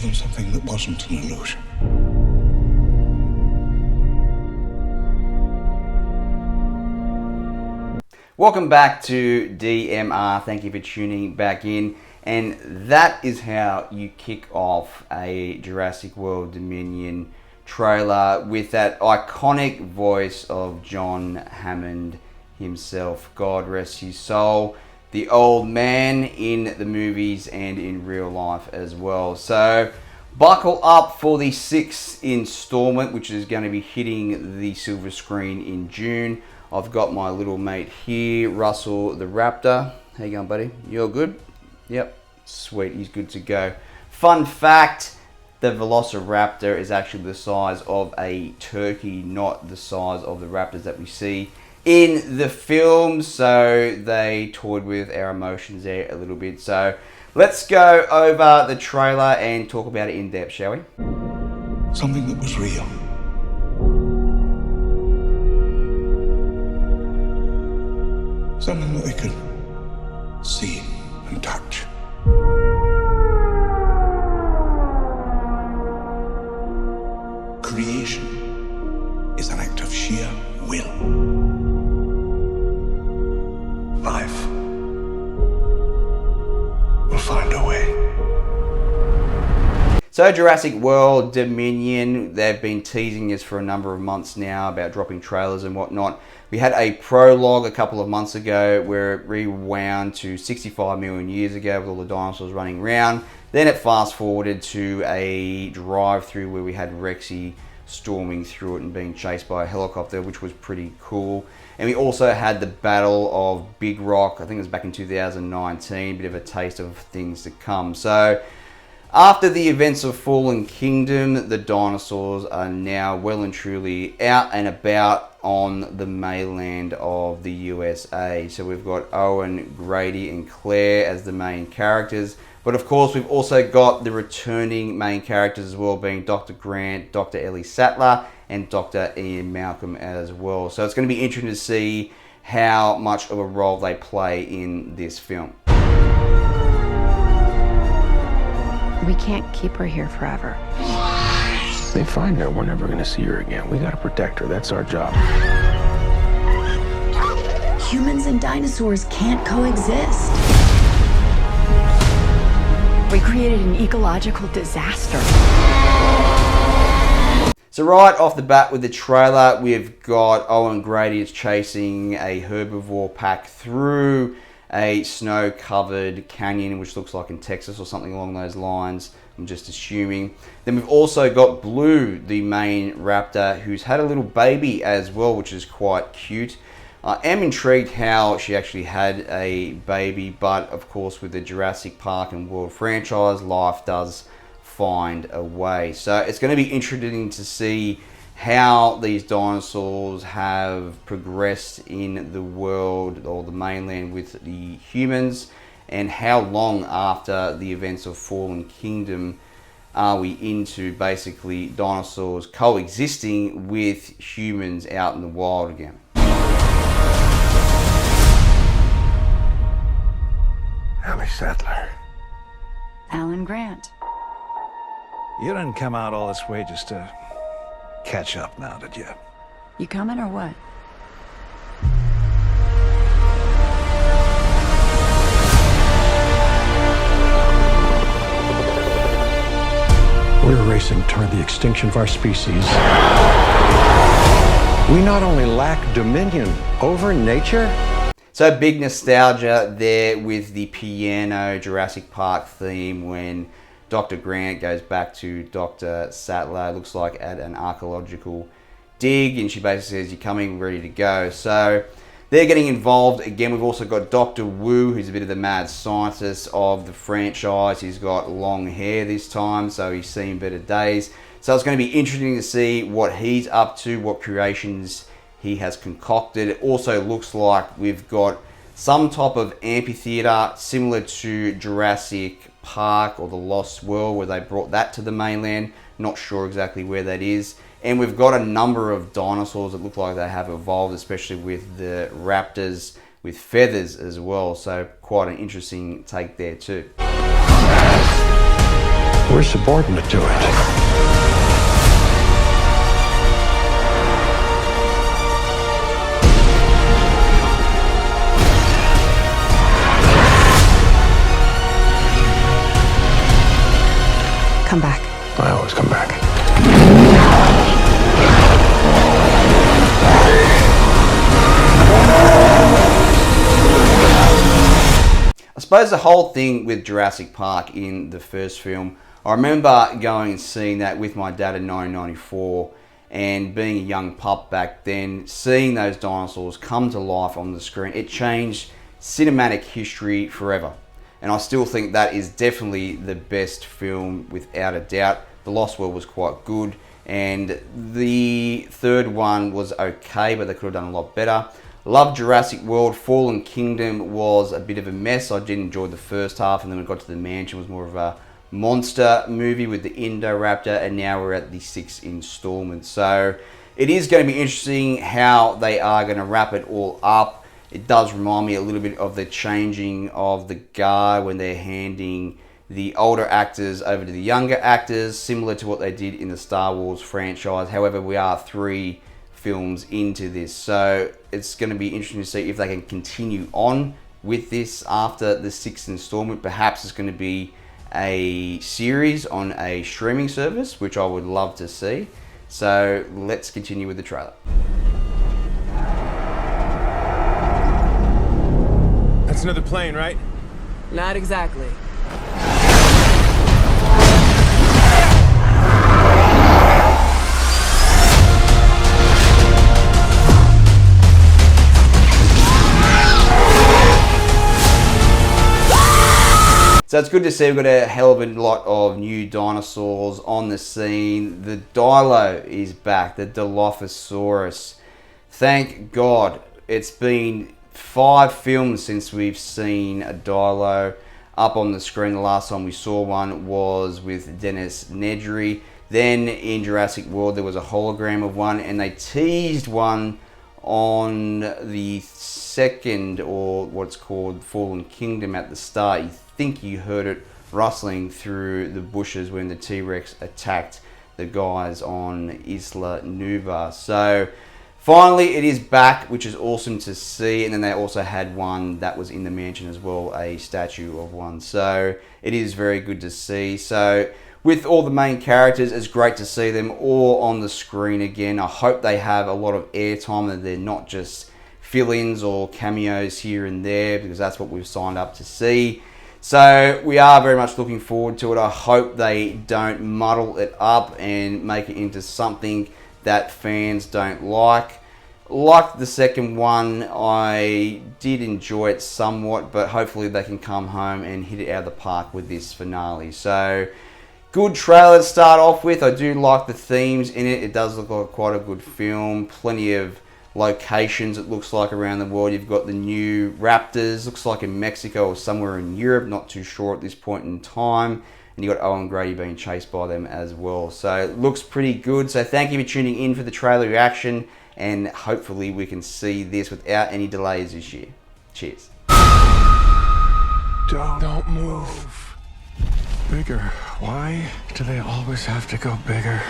them something that wasn't an illusion. Welcome back to DMR. Thank you for tuning back in. And that is how you kick off a Jurassic World Dominion trailer, with that iconic voice of John Hammond himself. God rest his soul. The old man in the movies and in real life as well. So buckle up for the 6th installment, which is going to be hitting the silver screen in June. I've got my little mate here, Russell the Raptor. How you going, buddy? You're good? Yep. Sweet, he's good to go. Fun fact, the Velociraptor is actually the size of a turkey, not the size of the raptors that we see in the film. So they toyed with our emotions there a little bit. So let's go over the trailer and talk about it in depth, shall we? Something that was real. Something that they could see and touch. Creation is an act of sheer will. Life will find a way. So Jurassic World Dominion, they've been teasing us for a number of months now about dropping trailers and whatnot. We had a prologue a couple of months ago where it rewound to 65 million years ago with all the dinosaurs running around. Then it fast forwarded to a drive-through where we had Rexy storming through it and being chased by a helicopter, which was pretty cool. And we also had the Battle of Big Rock, I think it was back in 2019, a bit of a taste of things to come. So after the events of Fallen Kingdom, the dinosaurs are now well and truly out and about on the mainland of the USA. So we've got Owen, Grady and Claire as the main characters. But of course, we've also got the returning main characters as well, being Dr. Grant, Dr. Ellie Sattler, and Dr. Ian Malcolm as well. So it's going to be interesting to see how much of a role they play in this film. We can't keep her here forever. They find her, we're never gonna see her again. We gotta protect her, that's our job. Humans and dinosaurs can't coexist. We created an ecological disaster. So right off the bat with the trailer, we've got Owen Grady is chasing a herbivore pack through a snow-covered canyon, which looks like in Texas or something along those lines, I'm just assuming. Then we've also got Blue, the main raptor, who's had a little baby as well, which is quite cute. I am intrigued how she actually had a baby, but of course with the Jurassic Park and World franchise, life does find a way. So it's going to be interesting to see how these dinosaurs have progressed in the world or the mainland with the humans, and how long after the events of Fallen Kingdom are we into basically dinosaurs coexisting with humans out in the wild again. Ellie Sattler. Alan Grant. You didn't come out all this way just to catch up now, did you? You coming or what? We're racing toward the extinction of our species. We not only lack dominion over nature. So big nostalgia there with the piano Jurassic Park theme when Dr. Grant goes back to Dr. Sattler, looks like at an archaeological dig, and she basically says, "You're coming, ready to go." So they're getting involved again. We've also got Dr. Wu, who's a bit of the mad scientist of the franchise. He's got long hair this time, so he's seen better days. So it's going to be interesting to see what he's up to, what creations he has concocted. It also looks like we've got some type of amphitheater similar to Jurassic Park or the Lost World, where they brought that to the mainland. Not sure exactly where that is. And we've got a number of dinosaurs that look like they have evolved, especially with the raptors with feathers as well. So quite an interesting take there too. We're subordinate to it. Come back. I always come back. I suppose the whole thing with Jurassic Park in the first film, I remember going and seeing that with my dad in 1994, and being a young pup back then, seeing those dinosaurs come to life on the screen, it changed cinematic history forever. And I still think that is definitely the best film without a doubt. The Lost World was quite good, and the third one was okay, but they could have done a lot better. Love Jurassic World. Fallen Kingdom was a bit of a mess. I did enjoy the first half, and then when we got to the mansion, it was more of a monster movie with the Indoraptor, and now we're at the 6th installment. So it is going to be interesting how they are going to wrap it all up. It does remind me a little bit of the changing of the guard when they're handing the older actors over to the younger actors, similar to what they did in the Star Wars franchise. However, we are 3 films into this, so it's going to be interesting to see if they can continue on with this after the 6th installment. Perhaps it's going to be a series on a streaming service, which I would love to see. So let's continue with the trailer. That's another plane, right? Not exactly. So it's good to see we've got a hell of a lot of new dinosaurs on the scene. The Dilo is back, the Dilophosaurus. Thank God. It's been 5 films since we've seen a Dilo up on the screen. The last time we saw one was with Dennis Nedry. Then in Jurassic World there was a hologram of one, and they teased one on the second, or what's called Fallen Kingdom, at the start. You think you heard it rustling through the bushes when the T-Rex attacked the guys on Isla Nublar. So finally it is back, which is awesome to see. And then they also had one that was in the mansion as well, a statue of one. So it is very good to see. So with all the main characters, it's great to see them all on the screen again. I hope they have a lot of airtime, and they're not just fill-ins or cameos here and there, because that's what we've signed up to see. So we are very much looking forward to it. I hope they don't muddle it up and make it into something that fans don't like. Like the second one, I did enjoy it somewhat, but hopefully they can come home and hit it out of the park with this finale. So good trailer to start off with. I do like the themes in it. It does look like quite a good film. Plenty of locations, it looks like, around the world. You've got the new raptors, looks like in Mexico or somewhere in Europe, not too sure at this point in time. And you've got Owen Grady being chased by them as well. So it looks pretty good. So thank you for tuning in for the trailer reaction, and hopefully we can see this without any delays this year. Cheers. Don't move. Bigger. Why do they always have to go bigger?